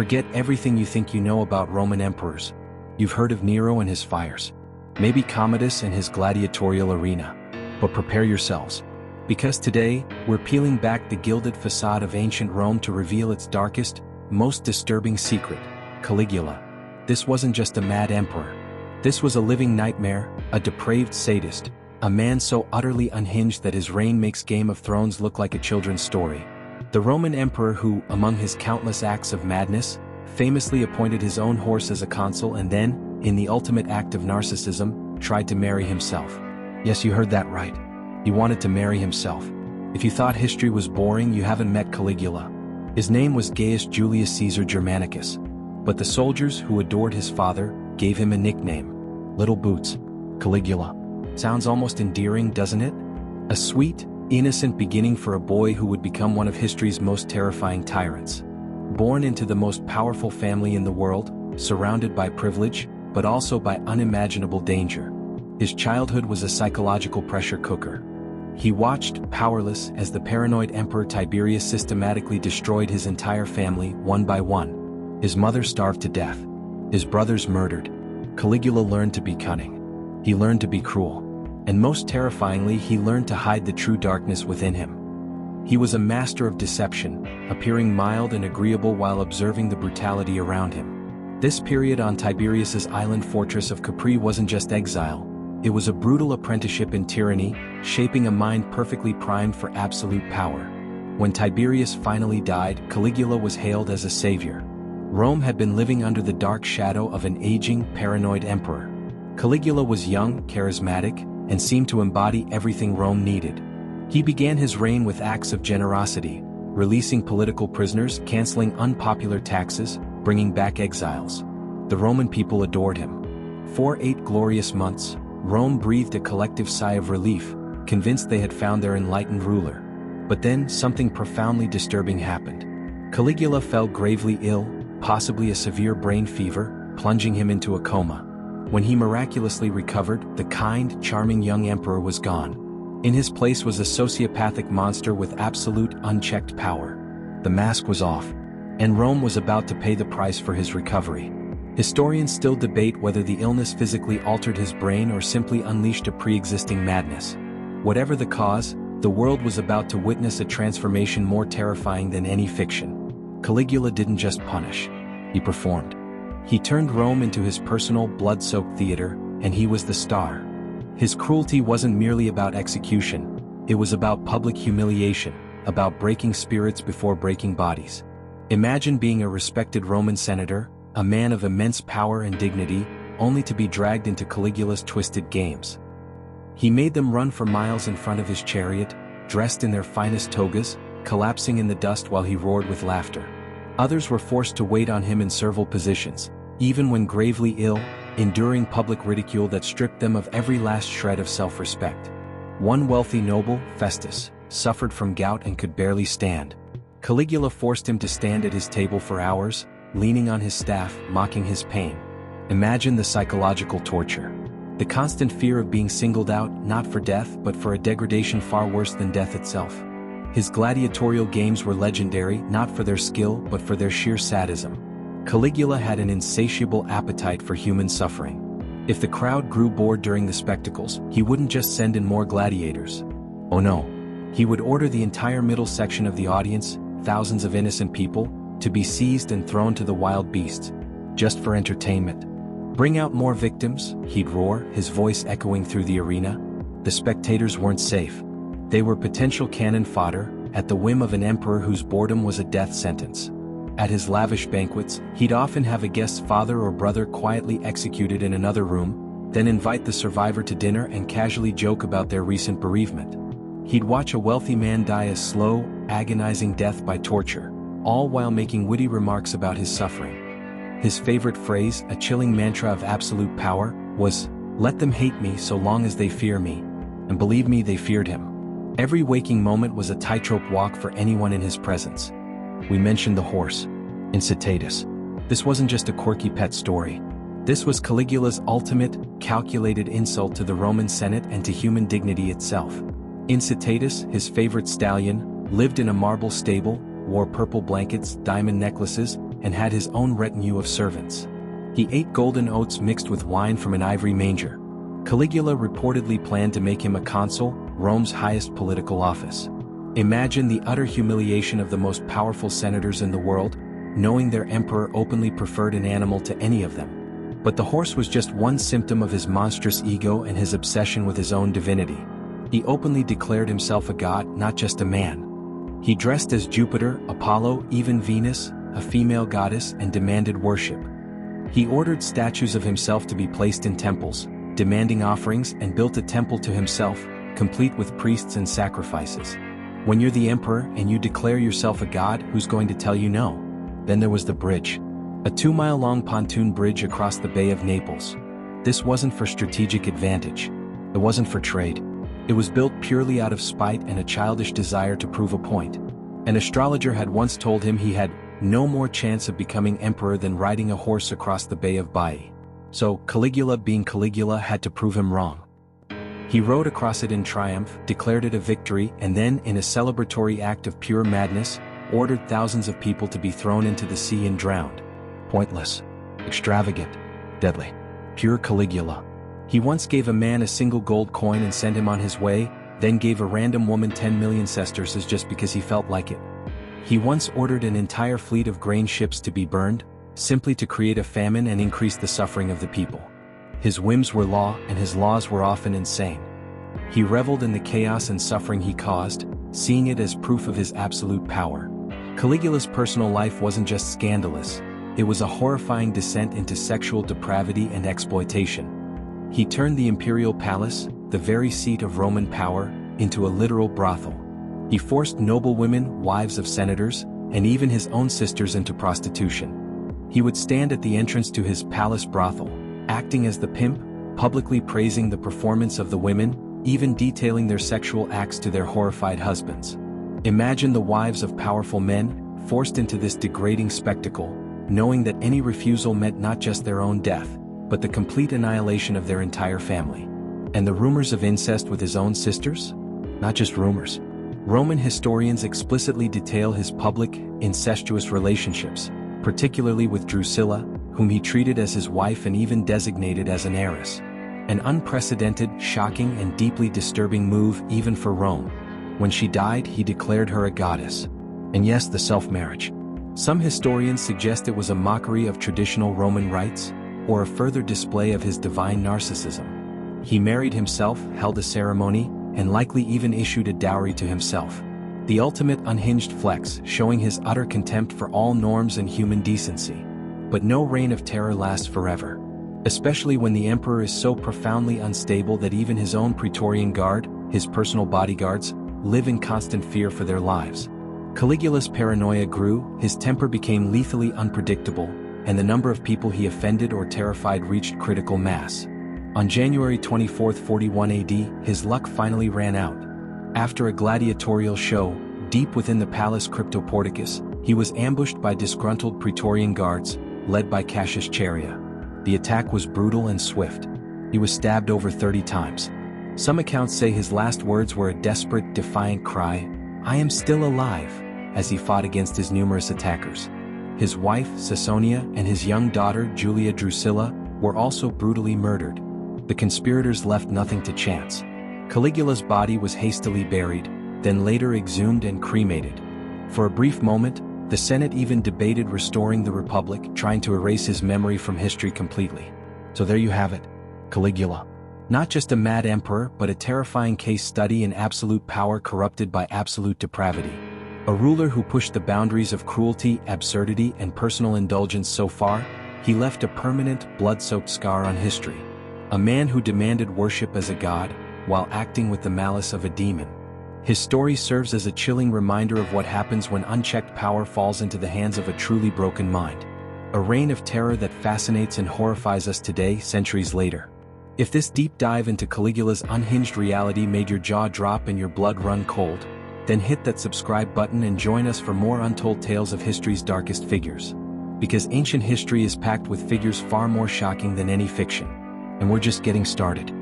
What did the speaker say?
Forget everything you think you know about Roman emperors. You've heard of Nero and his fires. Maybe Commodus and his gladiatorial arena. But prepare yourselves. Because today, we're peeling back the gilded facade of ancient Rome to reveal its darkest, most disturbing secret: Caligula. This wasn't just a mad emperor. This was a living nightmare, a depraved sadist, a man so utterly unhinged that his reign makes Game of Thrones look like a children's story. The Roman emperor who, among his countless acts of madness, famously appointed his own horse as a consul and then, in the ultimate act of narcissism, tried to marry himself. Yes, you heard that right. He wanted to marry himself. If you thought history was boring, you haven't met Caligula. His name was Gaius Julius Caesar Germanicus. But the soldiers who adored his father gave him a nickname: Little Boots. Caligula. Sounds almost endearing, doesn't it? A sweet, innocent beginning for a boy who would become one of history's most terrifying tyrants. Born into the most powerful family in the world, surrounded by privilege, but also by unimaginable danger. His childhood was a psychological pressure cooker. He watched, powerless, as the paranoid Emperor Tiberius systematically destroyed his entire family, one by one. His mother starved to death. His brothers murdered. Caligula learned to be cunning. He learned to be cruel. And most terrifyingly, he learned to hide the true darkness within him. He was a master of deception, appearing mild and agreeable while observing the brutality around him. This period on Tiberius's island fortress of Capri wasn't just exile. It was a brutal apprenticeship in tyranny, shaping a mind perfectly primed for absolute power. When Tiberius finally died, Caligula was hailed as a savior. Rome had been living under the dark shadow of an aging, paranoid emperor. Caligula was young, charismatic, and seemed to embody everything Rome needed. He began his reign with acts of generosity, releasing political prisoners, canceling unpopular taxes, bringing back exiles. The Roman people adored him. For 8 glorious months, Rome breathed a collective sigh of relief, convinced they had found their enlightened ruler. But then, something profoundly disturbing happened. Caligula fell gravely ill, possibly a severe brain fever, plunging him into a coma. When he miraculously recovered, the kind, charming young emperor was gone. In his place was a sociopathic monster with absolute, unchecked power. The mask was off, and Rome was about to pay the price for his recovery. Historians still debate whether the illness physically altered his brain or simply unleashed a pre-existing madness. Whatever the cause, the world was about to witness a transformation more terrifying than any fiction. Caligula didn't just punish. He performed. He turned Rome into his personal, blood-soaked theater, and he was the star. His cruelty wasn't merely about execution. It was about public humiliation, about breaking spirits before breaking bodies. Imagine being a respected Roman senator, a man of immense power and dignity, only to be dragged into Caligula's twisted games. He made them run for miles in front of his chariot, dressed in their finest togas, collapsing in the dust while he roared with laughter. Others were forced to wait on him in servile positions, even when gravely ill, enduring public ridicule that stripped them of every last shred of self-respect. One wealthy noble, Festus, suffered from gout and could barely stand. Caligula forced him to stand at his table for hours, leaning on his staff, mocking his pain. Imagine the psychological torture. The constant fear of being singled out, not for death but for a degradation far worse than death itself. His gladiatorial games were legendary, not for their skill but for their sheer sadism. Caligula had an insatiable appetite for human suffering. If the crowd grew bored during the spectacles, he wouldn't just send in more gladiators. Oh no. He would order the entire middle section of the audience, thousands of innocent people, to be seized and thrown to the wild beasts, just for entertainment. Bring out more victims, he'd roar, his voice echoing through the arena. The spectators weren't safe. They were potential cannon fodder, at the whim of an emperor whose boredom was a death sentence. At his lavish banquets, he'd often have a guest's father or brother quietly executed in another room, then invite the survivor to dinner and casually joke about their recent bereavement. He'd watch a wealthy man die a slow, agonizing death by torture, all while making witty remarks about his suffering. His favorite phrase, a chilling mantra of absolute power, was, "Let them hate me so long as they fear me." And believe me, they feared him. Every waking moment was a tightrope walk for anyone in his presence. We mentioned the horse, Incitatus. This wasn't just a quirky pet story. This was Caligula's ultimate, calculated insult to the Roman Senate and to human dignity itself. Incitatus, his favorite stallion, lived in a marble stable, wore purple blankets, diamond necklaces, and had his own retinue of servants. He ate golden oats mixed with wine from an ivory manger. Caligula reportedly planned to make him a consul, Rome's highest political office. Imagine the utter humiliation of the most powerful senators in the world, knowing their emperor openly preferred an animal to any of them. But the horse was just one symptom of his monstrous ego and his obsession with his own divinity. He openly declared himself a god, not just a man. He dressed as Jupiter, Apollo, even Venus, a female goddess, and demanded worship. He ordered statues of himself to be placed in temples, demanding offerings, and built a temple to himself, complete with priests and sacrifices. When you're the emperor and you declare yourself a god, who's going to tell you no? Then there was the bridge. A 2-mile-long pontoon bridge across the Bay of Naples. This wasn't for strategic advantage. It wasn't for trade. It was built purely out of spite and a childish desire to prove a point. An astrologer had once told him he had no more chance of becoming emperor than riding a horse across the Bay of Baiae. So, Caligula, being Caligula, had to prove him wrong. He rode across it in triumph, declared it a victory, and then, in a celebratory act of pure madness, ordered thousands of people to be thrown into the sea and drowned. Pointless, extravagant, deadly. Pure Caligula. He once gave a man a single gold coin and sent him on his way, then gave a random woman 10 million sesterces just because he felt like it. He once ordered an entire fleet of grain ships to be burned, simply to create a famine and increase the suffering of the people. His whims were law, and his laws were often insane. He reveled in the chaos and suffering he caused, seeing it as proof of his absolute power. Caligula's personal life wasn't just scandalous, it was a horrifying descent into sexual depravity and exploitation. He turned the imperial palace, the very seat of Roman power, into a literal brothel. He forced noblewomen, wives of senators, and even his own sisters into prostitution. He would stand at the entrance to his palace brothel, acting as the pimp, publicly praising the performance of the women, even detailing their sexual acts to their horrified husbands. Imagine the wives of powerful men, forced into this degrading spectacle, knowing that any refusal meant not just their own death, but the complete annihilation of their entire family. And the rumors of incest with his own sisters? Not just rumors. Roman historians explicitly detail his public, incestuous relationships, particularly with Drusilla, whom he treated as his wife and even designated as an heiress. An unprecedented, shocking, and deeply disturbing move even for Rome. When she died, he declared her a goddess. And yes, the self-marriage. Some historians suggest it was a mockery of traditional Roman rites, or a further display of his divine narcissism. He married himself, held a ceremony, and likely even issued a dowry to himself. The ultimate unhinged flex, showing his utter contempt for all norms and human decency. But no reign of terror lasts forever. Especially when the emperor is so profoundly unstable that even his own Praetorian Guard, his personal bodyguards, live in constant fear for their lives. Caligula's paranoia grew, his temper became lethally unpredictable, and the number of people he offended or terrified reached critical mass. On January 24, 41 AD, his luck finally ran out. After a gladiatorial show, deep within the palace Cryptoporticus, he was ambushed by disgruntled Praetorian guards, led by Cassius Chaerea. The attack was brutal and swift. He was stabbed over 30 times. Some accounts say his last words were a desperate, defiant cry, "I am still alive," as he fought against his numerous attackers. His wife, Caesonia, and his young daughter, Julia Drusilla, were also brutally murdered. The conspirators left nothing to chance. Caligula's body was hastily buried, then later exhumed and cremated. For a brief moment, the Senate even debated restoring the Republic, trying to erase his memory from history completely. So there you have it, Caligula. Not just a mad emperor, but a terrifying case study in absolute power corrupted by absolute depravity. A ruler who pushed the boundaries of cruelty, absurdity, and personal indulgence so far, he left a permanent, blood-soaked scar on history. A man who demanded worship as a god, while acting with the malice of a demon. His story serves as a chilling reminder of what happens when unchecked power falls into the hands of a truly broken mind. A reign of terror that fascinates and horrifies us today, centuries later. If this deep dive into Caligula's unhinged reality made your jaw drop and your blood run cold, then hit that subscribe button and join us for more untold tales of history's darkest figures. Because ancient history is packed with figures far more shocking than any fiction. And we're just getting started.